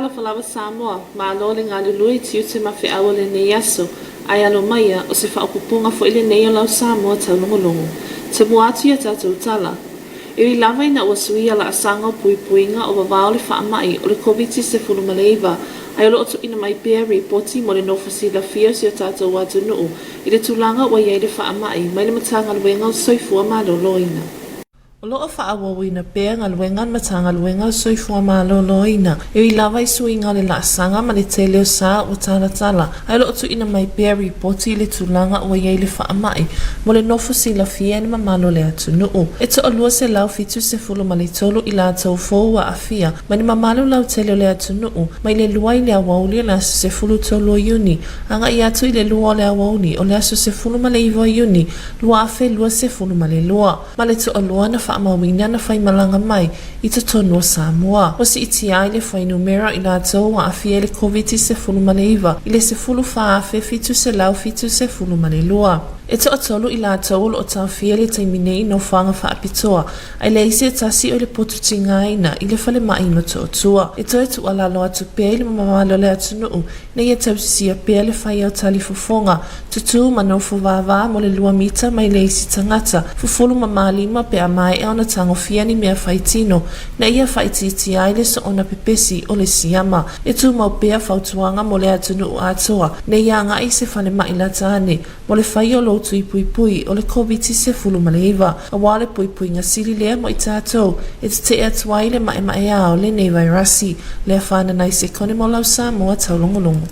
tala falawa Samoa, maalole ngā lului tiu te mawhi awale ne yaso, ai alo maia o se whaupupunga fo ile nei o lau Samoa Taulogologo. Te mua atu ia tātou tala. Iri lawai na ua suia la asanga o puipuinga o wawaole whaamai o le Komiti Faamisionare, ai olo otu ina mai pia reporti mo le nofasi la fia si o tātou watu nuu, i le tūlanga wa iei le whaamai, mai le matanga luenga o soifua maloloina. O loo whaawawina pēr ngā luenga matanga luenga soifua maloloina. Iwi lawa i sui ngā le laasanga ma le te leo sā o tala. Ai loo tu ina mai pēr reporti le tūlanga o iei le whaamai. Mo le nofo si la fia ni mamalo le atu nuu. E to olua se lau fitu se fulu ma le tolu i la tau fōua a fia. Ma ni mamalo lau te leo le atu nuu. Mai le lua i le awauli le asu se fulu tolu o iuni. Anga i atu i le lua o le awauli o le asu se fulu ma le iwa iuni. Lua afe lua se fulu ma le lua. Ma le to olua na mawina na fai malanga mai i te tonu o Samoa. O si iti ai le fai numera i la tau wa afia le Komiti Faamisionare i le se fulu whaafe fitu se lau fitu se fulu male lua. E te otolu i la tau o tau fia le taiminei no whanga whaapitoa. Ai le isi e tasi o le potu tingaina i le fale mai no to otua. E to e tu ala loa tu pea i le mamalo le atu nuu. Nei e tau sisia pea le fai au tali fufonga. Tutu mano fuwawa mo le lua mita mai le isi tangata. Fufulu mamalima pea mai e ona tango fia ni mea faitino. Na ia faititi ai le so ona pepesi o le siama. E tu mau pea fautuanga mo le atu nuu atoa. Nei ia nga i se fale mai la tane. Mo le fai o lo tu i pui o le Komiti Faamisionare. A wale pui nga sili lea mo i tātou. E te atuai le mae ao le nei vairasi. Lea whana nai se kone mo lau Samoa Taulogologo.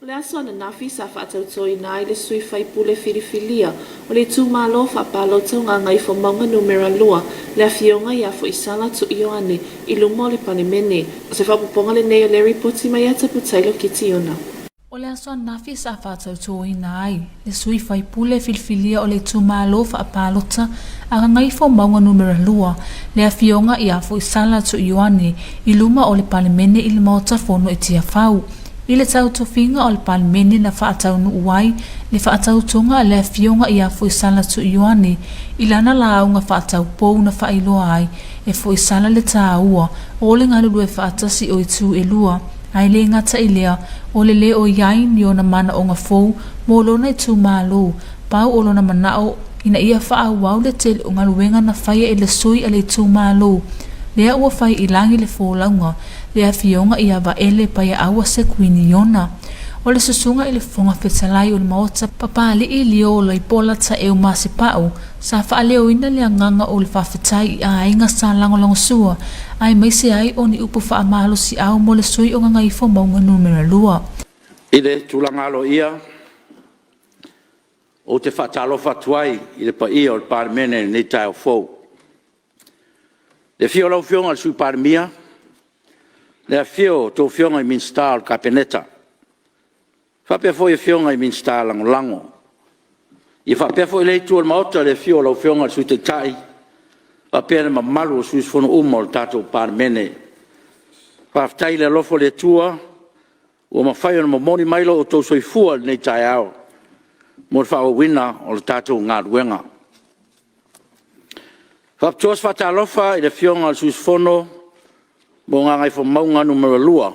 Le aso ana nafi sa whaatautoi nai le sui fai pule filifilia. O le tū malo whapalo tau ngā ngai fo maunga numera lua. Le afionga ia fo isala tu ioane i lumo le panemene. O se whapuponga le nei o le ripoti mai ata putailo ki tiona. O le aso nafi sa whaatautoi nai le sui fai pule filifilia o le tū malo whapalota a ngai fo maunga numera lua. Le afionga ia fo isala tu ioane i luma o le panemene i le maota fono e tia whau. I le tau tofinga o le palemene na whaatau nu uai, le whaatau tonga le fionga i a fuisala tu ioane, i lana la aunga whaatau pou na whailoa ai, e fuisala le tā ua, o le ngālu lue whaatasi o i tū e lua, ai le ngata i lea, o le le o iai ni o na mana o ngā fou, mō lona i tū mālo, pau o lona manao, ina ia whaawau le tele o ngā luenga na whaia e le sui a le tū mālo, lea ua whai i langi le fōlaunga, lea fionga i awa ele pa ia awa se kuini iona. O le susunga i le fonga whetalai o le maota papali i lio lo i pola ta eo masi pao, sa wha leo ina lea nganga o le whawhetai i a inga sa langolongo sua, ai maise ai o ni upu wha amalo si au mo le sui o nganga i fo maunga numera lua. I le tulangalo ia, o te whatalo whatuai i le pa ia o le parimene nei tai o fau. Le fio lau fionga le sui parimia, le fio tō fionga i minsta o kapeneta. Whapea fo i fionga i minsta lango. I whapea fo i leitu o maota le fio lau fionga le sui te tai. Whapea le mamalu o sui fono o le tato parimene. Whaftai le lofo le tua, o mawhai o na mamoni mailo o tō soifua nei tai ao. Mo le whao wina o le tato ngā ruenga. Whaptuas whatalofa i le fionga le sui fono, mo ngā ngai fo maunga numero lua,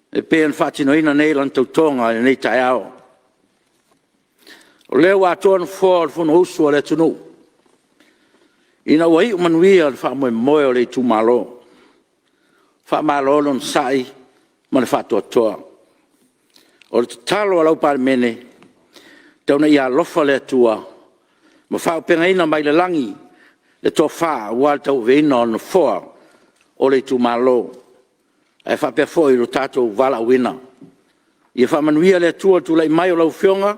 e pēn whatino ina nei lan tautonga i nei tai ao. O leo atoan fōa le fono usua le tunu. Ina wai umanuia le wha moe o le tūmalo. Wha malo lon sai, ma le whatua toa. O le talo alau parimene, tauna ia lofa le atua, ma wha upenga ina mai le langi, le tō wha ua tau veina o na fōa, o le tu malo e fa pe foi lo tato vala wina e fa manuia le tua tu lai mai o lau fionga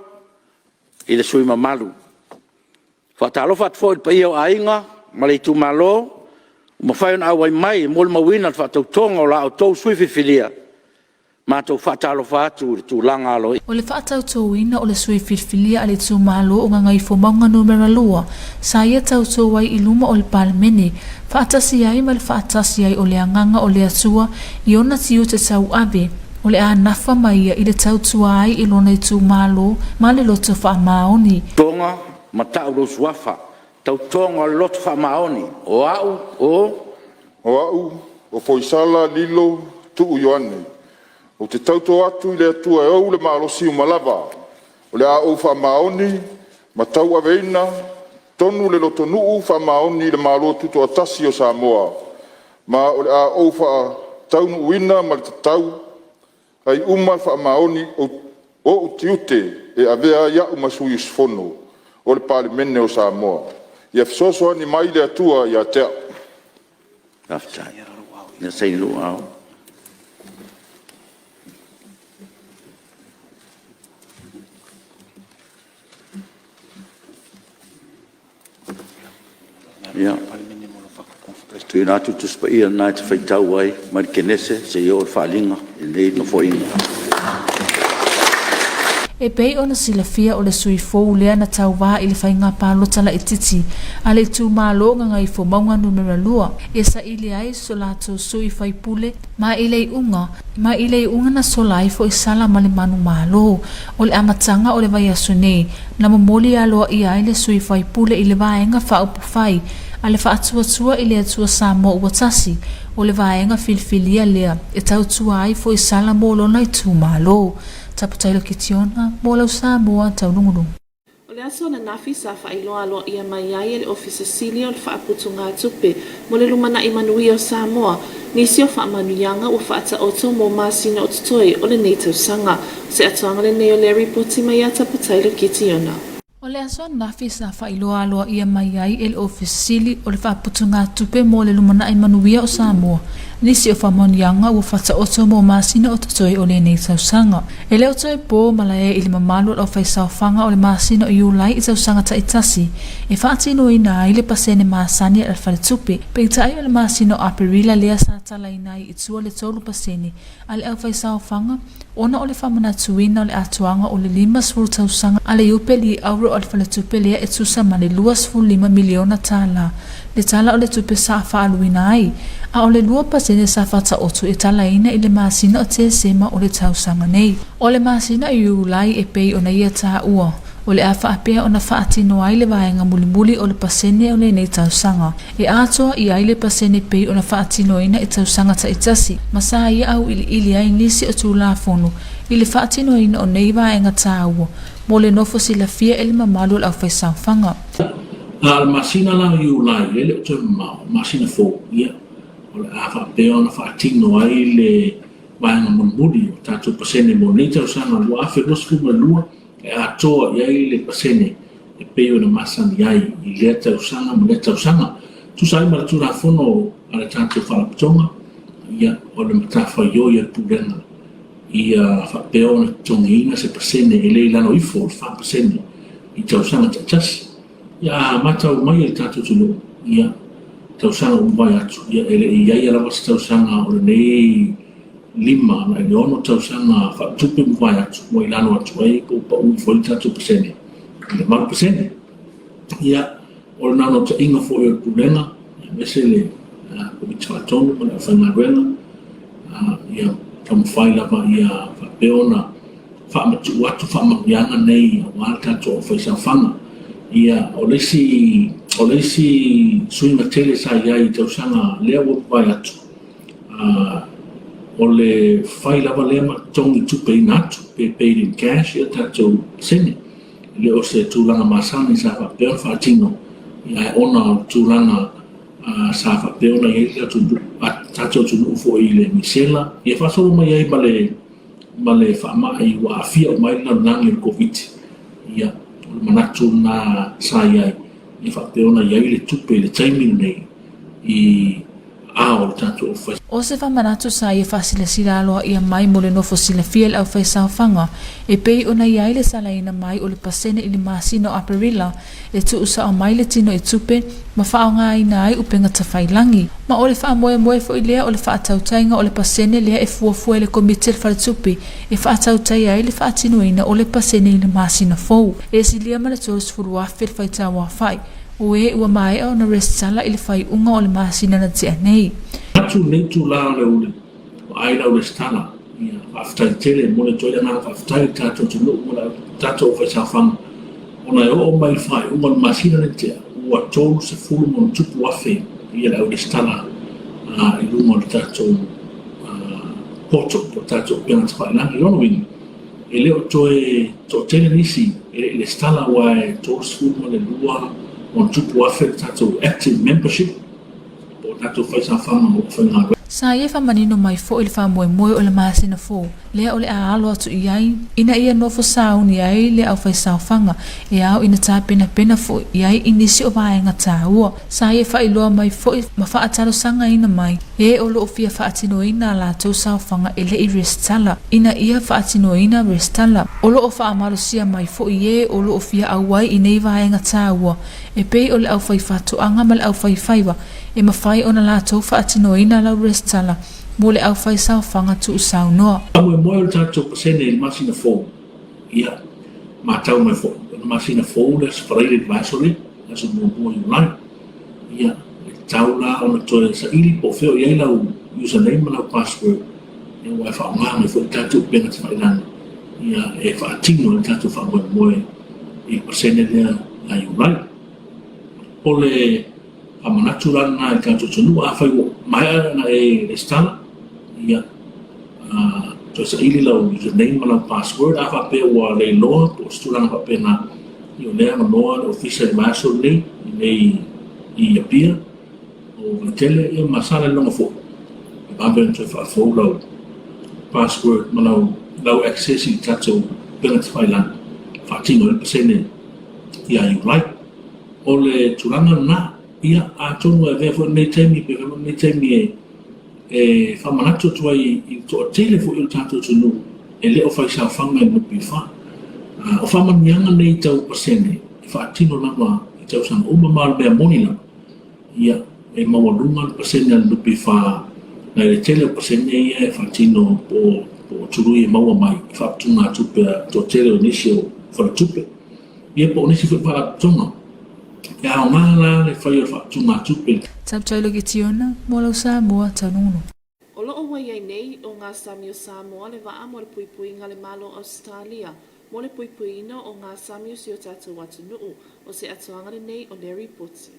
i le sui mamalu fa talo fa foi pa io ainga ma le tu malo ma fa un awai mai mo ma wina fa to tonga o la to sui filia ma to fa talo fa tu langa lo o le fa tau to wina o le sui filia ale tu malo o ngai fo manga numero lua sa ia tau to wai iluma o le palmene Whaatasi ai ma le whaatasi ai o le anganga o le atua i ona tiu te tau abe o le a nafa mai i le tau tua ai i lona i tū malo ma le loto wha maoni. Tonga ma tau lo suafa tau tonga loto wha maoni o au o foisala lilo tu uyoane O te tauto atu I le atua e au le maalosi umalava. O le a o whaamaoni, ma tau aveina, tonu le loto nuu whaamaoni le maalo tuto atasi o Samoa. Ma o le a o wha taunu uina ma le tau, ai uma whaamaoni o utiute e avea ia umasu yusfono o le palimene o Samoa. Ia fisoso ni mai le atua ia tea. Aftai. Ia sei lu au. Ia. Tu ina tu spa ia na te faitau ai, ma ke nese se yo falinga I nei no foinga. E pei ona silafia o le sui fou lea na tau wā I le whainga pālota la ititi, a le tū mālo ngā I fo maunga numera lua, e sa ili ai so lato sui whaipule, ma I unga na so lai fo I sala ma le manu mālo, o le amatanga o le vai aso nei, na momoli aloa I ai le sui whaipule I le vaenga whaupu whai, a le whaatua I le atua Samoa uatasi, o le vaenga filfilia lea, e tau tua ai fo I sala molona I tū mālo. Taputailo kitiona, molau Samoa taulogologo. O le aso na nafi sa whailoa ia mai ai le ofisa sili o le whaaputunga tupe mo le lumana I manui o Samoa, nisi o whaamanuianga o whaata oto mo masina o tutoi o le nei tausanga, se atuanga le nei o le ripoti mai a taputailo kitiona. O le aso nafi sa whailoa ia mai ai le ofisa sili o le whaaputunga tupe mo le lumana I manuia o Samoa, nisi o whamonianga o whata oto mo masina o tutoi o le nei tausanga. E leo toi po malae I le mamalu o whaisau whanga o le masina o iulai I tausanga ta itasi. E whaatino ina ai le pasene masani al whale tupe. Pe tai o le masina o aperila lea sa tala ina I tua le tolu pasene. Ale au whaisau whanga, ona o le whamana tuina o le atuanga o le 5 tausanga. Ale upe li auro o le whale tupe lea e tusa ma le 2.5 miliona tala. Le tala o le tupe sa whaaluina ai. A o le 2 pasene sa whata otu e tala ina I le masina o te sema o le tausanga nei. O le masina I ulai e pei o na ia taa ua. O le a whaapea o na whaatino ai le vaenga mulimuli o le pasene o le nei tausanga. E atoa I ai le pasene pei o na whaatino ina e tausanga ta itasi. Masa ia au ili ai nisi o tū la fonu. I le whaatino ina o nei vaenga taa ua. Mo le nofo si la fia ele mamalu au whaisau whanga. Al masina la ulai le o te masina fo ia. O le a whaapea o na whaatino ai le vaenga mulimuli o tātou pasene mo nei tausanga lua a whelosku ma lua. E atoa iai le pasene e peo na masani ai I lea tausanga mo lea tausanga. Tu sai ma tu rafono ala tātou whalapatonga ia o le matawhaio ia purenga ia whapeo na tongiina se pasene e le ilano ifo o wha pasene I tausanga tatasi. Ia matau mai e tātou tunu ia tausanga umbai atu ia ele iai ala wasi tausanga o le nei 5 na I ono tausanga whaatupe mwai atu mo ilano atu ai ko pa ui foli tātou pasene. Le maru pasene. Ia o le nano ta inga fo e purenga mese le komiti faatonu ma le whaingaruenga ia tamawhai lava ia whapeo na whaamatu atu whaamawianga nei a wāle tātou o whaisau whanga. Ia o leisi suinga tele sa iai tausanga lea wapai atu. O le whai lava lea ma tongi tupe ina atu pe paid in cash ia tātou sene. Le o se tūlanga masani sa whapeo whaatino ia e ona tūlanga sa whapeo na iei tātou tunu ufo I le misela. Ia whasoro mai ai ma le whaamai wa awhia o mai nangi o Komiti. Ia o le manatu na sa iai. Ia whapeo na iei le tupe le taimini nei I o tātou o whai. O se whamanatu sa ia whasila sila aloa ia mai mo le nofo sila fiel au whaisau whanga, e pei o na iai le salaina mai o le pasene I le masino aperila, e tu usa o mai le tino I tupe, ma whao ngā ina ai upenga ta whailangi. Ma o le wha moe fo I lea o le wha atautainga o le pasene lea e fuafua le komiti le whare tupe, e wha atautai ai le wha atinuina o le pasene I le masino fou. E si lia ma le tōs furu afe le whaitau a whai. Ue ua mai au na restala I le whai unga o le masina na tia nei. Atu nei tu la le ule, o aina ule stala, ia whaftai tele, mo le toia nga whaftai tātou tunu, mo la tātou whaisau whanga. Ona e o mai whai unga le masina na tia, ua tōru se fulu mo tupu wafe, ia le ule stala, I runga le tātou poto po tātou pena te whailangi ono wini. E leo toe tele nisi, le stala wae tō skulu mo le lua, on tupu afe tātou active membership, po tātou whaisa whama mo whainga. Sa ia whamanino mai fo ili whamoe moe o le maasina fo. Lea o le aalo atu iai, ina ia nofo sauni ai le au whaisau whanga, e au ina tā pena fo iai inisi o vaenga tā ua. Sa ia whailoa mai fo i mawhaatalo sanga ina mai, e o lo o fia whaatino ina la tau sau whanga e le i restala, ina ia whaatino ina restala, o lo o whaamalo sia mai fo i e o lo o fia awai inei vaenga tā ua, e pei o le au whaifatu anga ma le au whaifaiwa, e mawhai ona la tau whaatino ina la restala, mo le au whaisau whanga tu usau noa. Amoe moe o tātou pasene il masina fō, ia, mātau mai fō, masina fō le separated advisory, aso mua i ulai, ia, tau la ona toe sa ili po feo iai lau username lau password, e wai whaonga mai fō i tātou pena te whailana, ia, e whaatino le tātou whamoe moe i pasene lea ai ulai. O le amanatu rana i tātou tonu a whaiwo mai ana e le stala, ia, to sa ili lau username lau password a whape ua le loa, po stulanga whape na i o lea manoa le official advisor nei, nei i apia, o le tele i masala longa fo. E babe to whafo lau password ma lau access i tātou pena te whailan, whaatino le pasene i a like. O le turanga na, ia a tonu e vefo nei taimi, pe vefo nei taimi e whamanatu tua i toa tele fo il tātou tunu, e leo whaisau whanga e nupi wha. O whamanianga nei tau pasene, e whaatino lama i tau sanga umamara mea moni lama. Ia, e mawalunga pasene al nupi wha, na le tele pasene ia e whaatino po turu i maua mai, i whaatunga tupe toa tele o nisi o whanatupe. Ia po nisi wha tonga. Ya o ngala le whai o whaatunga tupe. Taulogologo tiona, molau Samoa taununu. O loo wai ai nei o ngā Sami o Samoa le waa mo le puipuinga le malo Australia. Mo le puipuina o ngā Sami o si o tātou watu nuu o se atuanga le nei o Larry Putsi.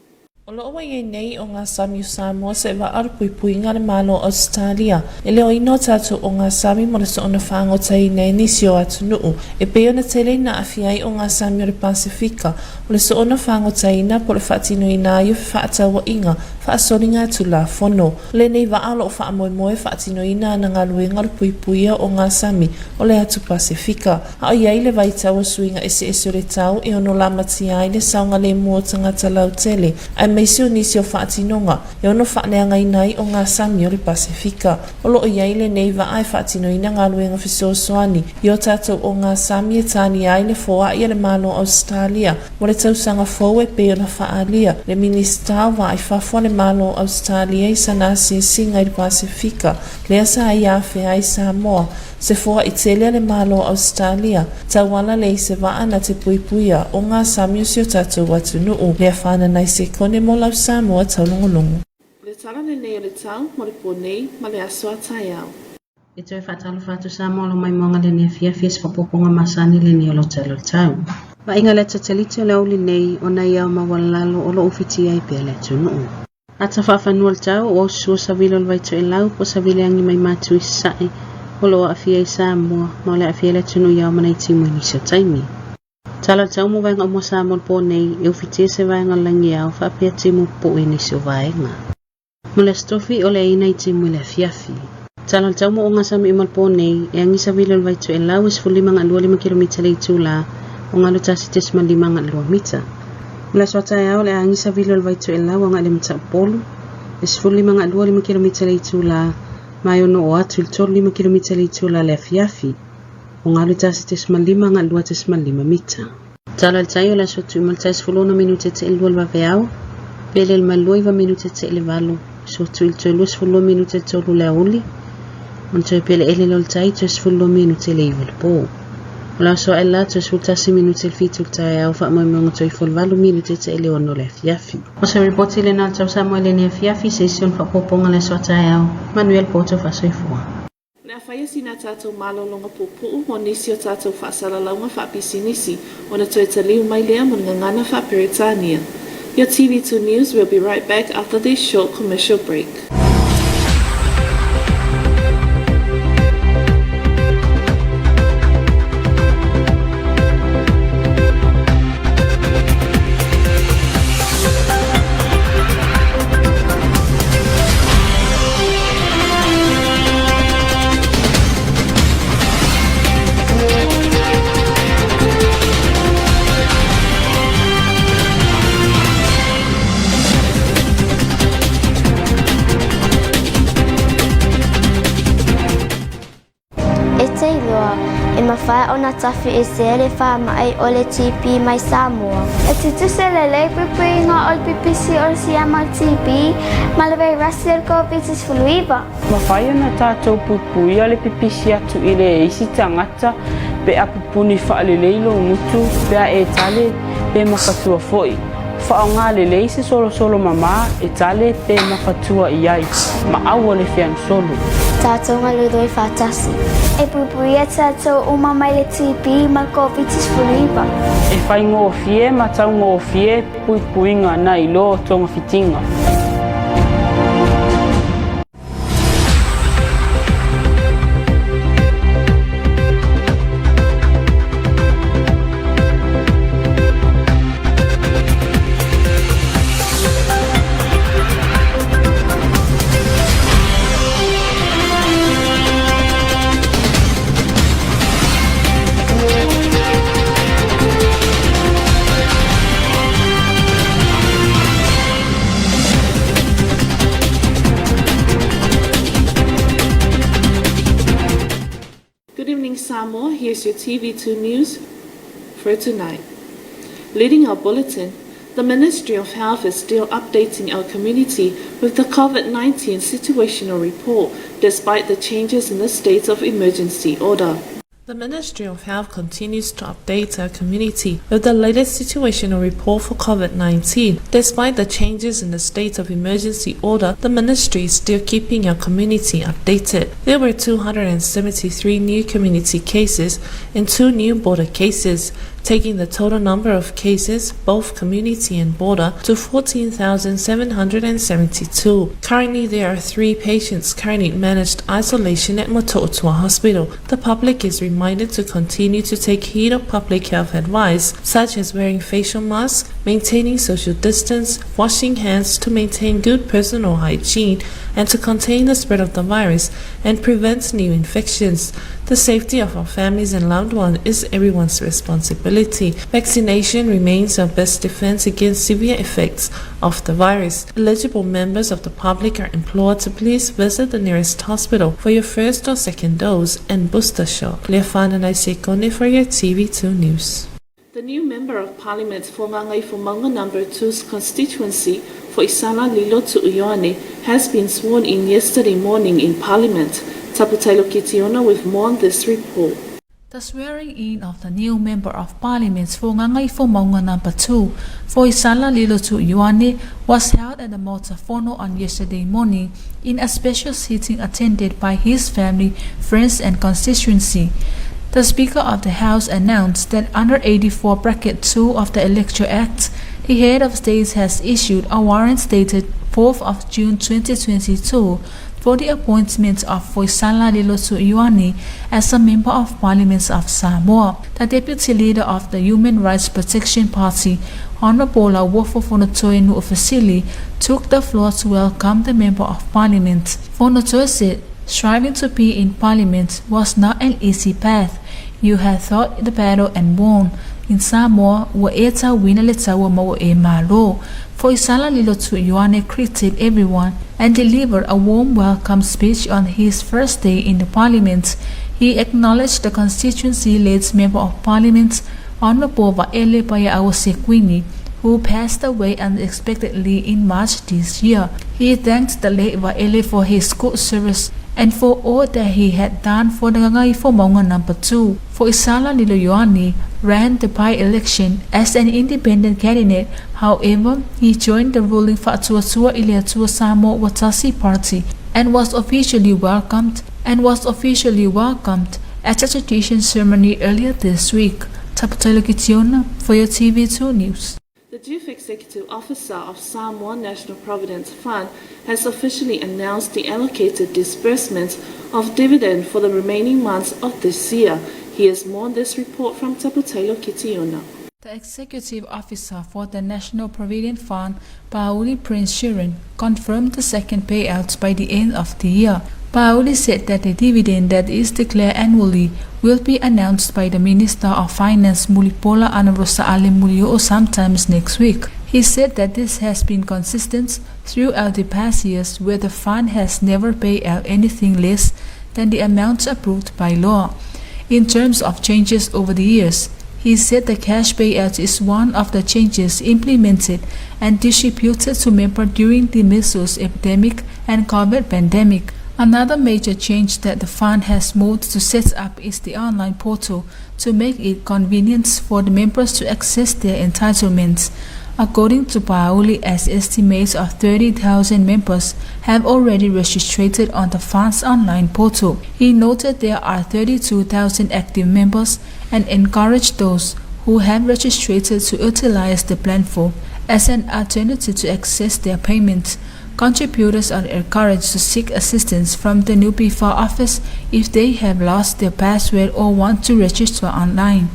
O loo wai ai nei o ngā Sami o Samoa se waa le puipuinga le malo Australia. E leo ino tātou o ngā Sami mo le soona whaango tai nei nisi o atu nuu. E peo na tele na awhiai o ngā Sami o le Pasifika. O le soona whaango tai na po le whaatino ina i o whaatawa inga. Whaasoringa atu la whono. Le nei waalo o whaamoemoe whaatino ina na ngā luenga le puipuia o ngā Sami o le atu Pasifika. A o iai le waitawa suinga ese o le tau e ono la matiai le saunga le mua tangata lau tele. Ai meisi o nisi o whaatinonga e ono whaaneanga inai o ngā Sami o le Pasifika. O lo o iai le nei wa ai whaatino ina ngā luenga fisosoani. I o tātou o ngā Sami e tāni ai le foa i le malo Australia. Mo le tausanga fōu e peo na whaalia. Le minister wa ai whafua le malo Australia i sana singa i Pasifika. Lea sa ai awhi ai Samoa. Se foa i tele le malo Australia. Tawala le se waa na te puipuia o ngā Sami o si o tātou watu nuu. Lea whana nai se kone mo lau Samoa taulongolongo. Le tala le nei o le tau, mo le pōnei, ma le asoa tai au. E toi whaatalo whātu Samoa lo mai monga le nea fiafis whapoponga masani le nea lo talo tau. Wa inga le tatalite o le auli nei o nei au mawalalo o lo ufiti ai pia le tunuu. Ata whawhanua le tau o sua savilo le waito e lau po savile angi mai matu i sae o lo afia i Samoa ma o le afia le tunu iau mana i timu i nisio taimi. Tala tau mo vaenga o mo Samoa po nei e ufiti se vaenga langi au whapea timu po i nisio vaenga. Mo le stofi o le ina i timu i le fiafi. Tala tau mo o ngā Sami i malpo nei e angi savilo le waito e lau is fulima ngā 2 kilomita le itula o ngā lutasi tesma 5 mita. Mula sotai au le angi savilo le waito e lau o ngā le mita polu, e sifuri 5 kilomita le itula, mai ono o atu il 5 kilomita le itula le afiafi, o ngā lutasi tesma 5 mita. Tala le tai o la sotu maltai sifulona minute te ilua le wave au, pele il maluiva minute te ile valu, sotu il toilua sifulua minute te tolu le auli, on toi pele ele lol tai to sifulua minute le iwa le po. Ola so ela to sultasi minute fitu tai au fa mo mo to ifol valu minute te ele ono le fiafi. O se reporti le na tau Samoa le ne fiafi session fa poponga le so tai au. Manuel Poto fa soifua. Le awhaia si nā tātou malolonga pupu mo nisi o tātou whaasaralaunga whaapisi nisi o na toi taliu mai lea mo ngangana whaaperitania. Your TV2 News will be right back after this short commercial break. Taylor, e mawhai o na tafi e sere wha mai o le TP mai Samoa. E tutu se le le pupui ngā o pipisi o siama TP, ma le wei rasi o COVID-19 fuluiva. Mawhai o na tātou pupui o le pipisi atu i le isi tangata, pe a pupuni wha le leilo ngutu, pe a e tale, pe makatua foi. Wha ngā le leisi solo solo mama, e tale pe makatua i ai, ma awa le whian solo. Tātou ngā ludoi whātasi. E pupui e tātou uma mai le TP ma COVID-19 fuluiva. E whai ngō fie, ma tau ngō fie, pui puinga na i lo tonga fitinga. Samoa, here's your TV2 news for tonight. Leading our bulletin, the Ministry of Health is still updating our community with the COVID-19 situational report despite the changes in the state of emergency order. The Ministry of Health continues to update our community with the latest situational report for COVID-19. Despite the changes in the state of emergency order, the Ministry is still keeping our community updated. There were 273 new community cases and 2 new border cases, taking the total number of cases, both community and border, to 14,772. Currently, there are 3 patients currently managed isolation at Moto'otua Hospital. The public is reminded to continue to take heed of public health advice, such as wearing facial masks, maintaining social distance, washing hands to maintain good personal hygiene, and to contain the spread of the virus and prevent new infections. The safety of our families and loved ones is everyone's responsibility. Vaccination remains our best defense against severe effects of the virus. Eligible members of the public are implored to please visit the nearest hospital for your first or second dose and booster shot. Leafana Naisekone for your TV2 News. The new Member of Parliament for Ngangai Fumaunga No. 2's constituency for Isala Lilo to Ioane has been sworn in yesterday morning in Parliament. Taputailo Kitiona with more on this report. The swearing-in of the new Member of Parliament for Ngangai Fumaunga No. 2 for Isala Lilo to Ioane was held at the Motafono on yesterday morning in a special sitting attended by his family, friends and constituency. The Speaker of the House announced that under 84 Bracket 2 of the Electoral Act, the Head of State has issued a warrant dated 4th of June 2022 for the appointment of Foisala Lilosu Ioane as a Member of Parliament of Samoa. The Deputy Leader of the Human Rights Protection Party, Honorable Wofo Fonotoe Nu'ufasili, took the floor to welcome the Member of Parliament. Fonotoe said, striving to be in Parliament was not an easy path. You had fought the battle and won. In Samoa, wa eta wina le tawa mo e malo. Foisala Lilotu Ioane greeted everyone and delivered a warm welcome speech on his first day in the Parliament. He acknowledged the constituency-led Member of Parliament, Honorable Vaele Payaawase-Quini, who passed away unexpectedly in March this year. He thanked the late Vaele for his good service and for all that he had done for the Ngangai Fumaunga No. 2. Foisala Lilo Ioane ran the by-election as an independent candidate. However, he joined the ruling Fa'atuatua Iliatua Samoa Watasi Party and was officially welcomed at a tradition ceremony earlier this week. Taputailo Kitiona for your TV2 News. The Chief Executive Officer of Samoa National Provident Fund has officially announced the allocated disbursement of dividend for the remaining months of this year. Here's more on this report from Taputailo Kitiona. The Executive Officer for the National Provident Fund, Pauli Prince Shirin, confirmed the second payout by the end of the year. Pauli said that the dividend that is declared annually will be announced by the Minister of Finance Mulipola Anarosa Ale Mulio sometimes next week. He said that this has been consistent throughout the past years, where the fund has never paid out anything less than the amounts approved by law. in terms of changes over the years. He said the cash payout is one of the changes implemented and distributed to members during the measles epidemic and COVID pandemic. Another major change that the fund has moved to set up is the online portal to make it convenient for the members to access their entitlements. According to Pauli, as estimates of 30,000 members have already registered on the fund's online portal. He noted there are 32,000 active members and encouraged those who have registered to utilize the platform as an alternative to access their payments. Contributors are encouraged to seek assistance from the new PFA office if they have lost their password or want to register online.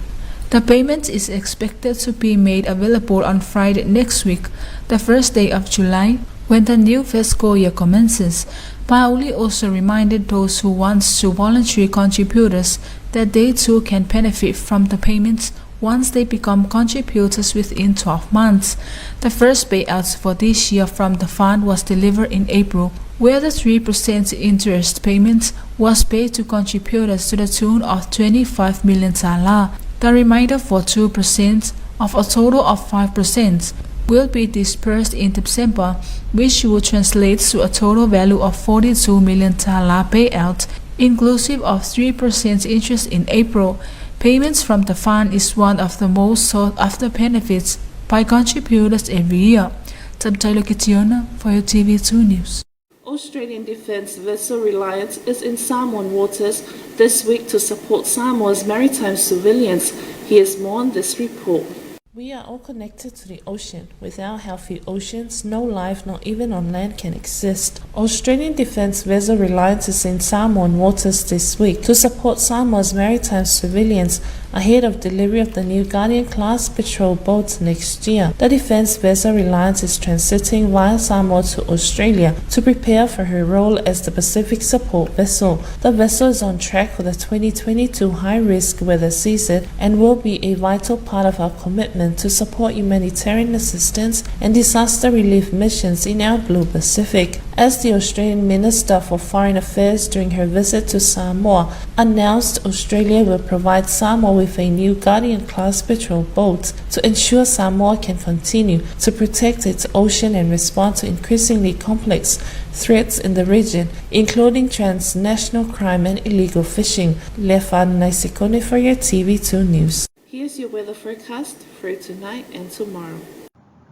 The payment is expected to be made available on Friday next week, the first day of July, when the new fiscal year commences. Pauli also reminded those who want to voluntary contributors that they too can benefit from the payments once they become contributors within 12 months. The first payout for this year from the fund was delivered in April, where the 3% interest payment was paid to contributors to the tune of 25 million tala. The remainder for 2% of a total of 5% will be dispersed in December, which will translate to a total value of 42 million tala payout, inclusive of 3% interest in April. Payments from the fund is one of the most sought after benefits by contributors every year. Taulogologo for your TV2 News. Australian Defence Vessel Reliance is in Samoan waters this week to support Samoa's maritime surveillance. Here's more on this report. We are all connected to the ocean. Without healthy oceans, no life, not even on land, can exist. Australian Defence Vessel Reliance is in Samoan waters this week to support Samoa's maritime surveillance ahead of delivery of the new Guardian-class patrol boats next year. The Defence Vessel Reliance is transiting via Samoa to Australia to prepare for her role as the Pacific support vessel. The vessel is on track for the 2022 high-risk weather season and will be a vital part of our commitment to support humanitarian assistance and disaster relief missions in our Blue Pacific. As the Australian Minister for Foreign Affairs during her visit to Samoa announced, Australia will provide Samoa with a new Guardian-class patrol boat to ensure Samoa can continue to protect its ocean and respond to increasingly complex threats in the region, including transnational crime and illegal fishing. Lefan Naisikone for your TV2 News. Here's your weather forecast for tonight and tomorrow.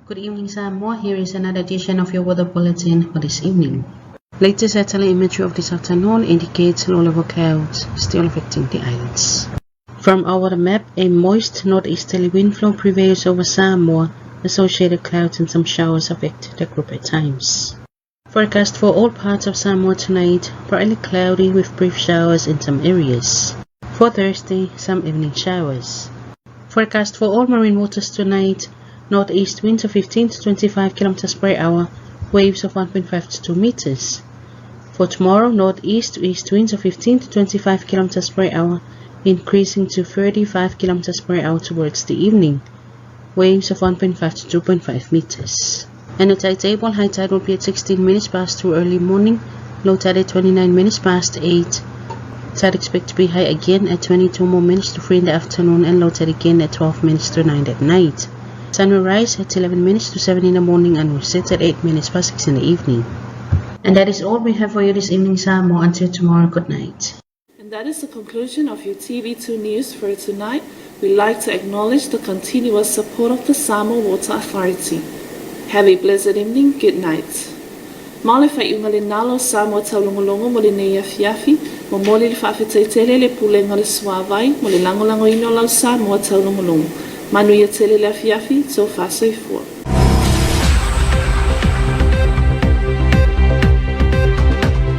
Good evening, Samoa. Here is another edition of your weather bulletin for this evening. Latest satellite imagery of this afternoon indicates low-level clouds still affecting the islands. From our weather map, a moist northeasterly wind flow prevails over Samoa. Associated clouds and some showers affect the group at times. Forecast for all parts of Samoa tonight, partly cloudy with brief showers in some areas. For Thursday, some evening showers. Forecast for all marine waters tonight, northeast winds of 15 to 25 km per hour, waves of 1.5 to 2 meters. For tomorrow, northeast to east winds of 15 to 25 km per hour, increasing to 35 km per hour towards the evening, waves of 1.5 to 2.5 meters. And the tide table, high tide will be at 16 minutes past 2 early morning, low tide at 29 minutes past 8. Tide expected to be high again at 22 more minutes to 3 in the afternoon and low tide again at 12 minutes to 9 at night. Sun will rise at 11 minutes to 7 in the morning and will set at 8 minutes past 6 in the evening. And that is all we have for you this evening, Samoa. Until tomorrow, good night. And that is the conclusion of your TV2 News for tonight. We'd like to acknowledge the continuous support of the Samoa Water Authority. Have a blessed evening. Good night. Male fai unga le nalo Samoa Taulogologo mo le nei afiafi, mo mole le whaafetaitele le pulenga le suavai, mo le langolango ino lau Samoa Taulogologo. Manu ia tele le afiafi, so fa soifua.